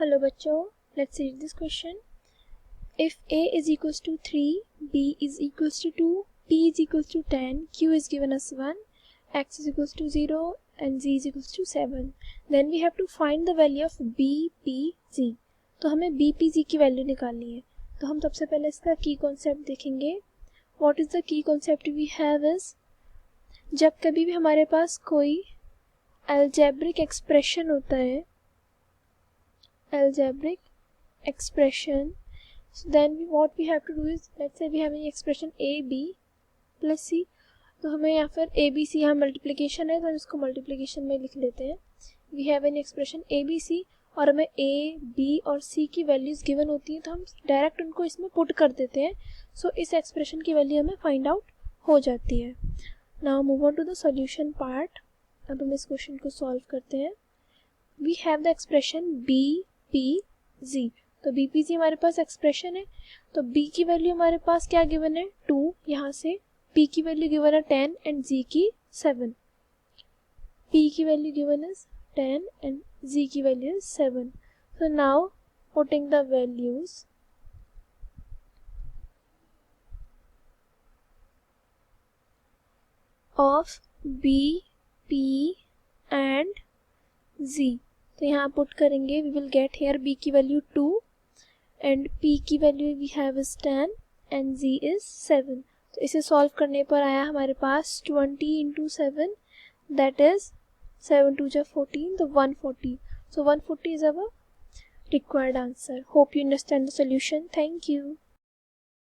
Hello बच्चों, let's read this question. If a is equals to 3, b is equals to 2, p is equals to 10, q is given as 1, x is equals to 0 and z is equals to 7, then we have to find the value of b, p, z. तो हमें b, p, z की value निकालनी है. तो हम सबसे पहले इसका की कॉन्सेप्ट देखेंगे. What is the key concept we have is, जब कभी भी हमारे पास कोई अलजेब्रिक एक्सप्रेशन होता है, algebraic expression, so then what we have to do is, let's say we have an expression a b plus c. तो हमें यहाँ पर a b c यहाँ मल्टीप्लिकेशन है तो हम इसको मल्टीप्लिकेशन में लिख लेते हैं. We have an expression a b c और हमें a b और c की वैल्यूज़ गिवन होती हैं तो हम डायरेक्ट उनको इसमें पुट कर देते हैं. सो इस एक्सप्रेशन की वैल्यू हमें फाइंड आउट हो जाती है. Now move on to the solution part. अब हम इस क्वेश्चन को सॉल्व करते हैं. वी हैव द एक्सप्रेशन b p z. तो b p z हमारे पास एक्सप्रेशन है. तो b की वैल्यू हमारे पास क्या गिवन है 2, यहाँ से p की वैल्यू गिवन है 10 एंड z की 7. p की वैल्यू गिवन है 10 एंड z की value 7. so now putting the values of b p and z, तो यहाँ पुट करेंगे. We will get here b की वैल्यू 2 एंड p की value we have is 10 and z is 7. तो इसे solve करने पर आया हमारे पास 20 इंटू 7, दैट इज 7 2 जा 14, तो 140. सो 140 is our required answer. Hope you understand the solution. Thank you.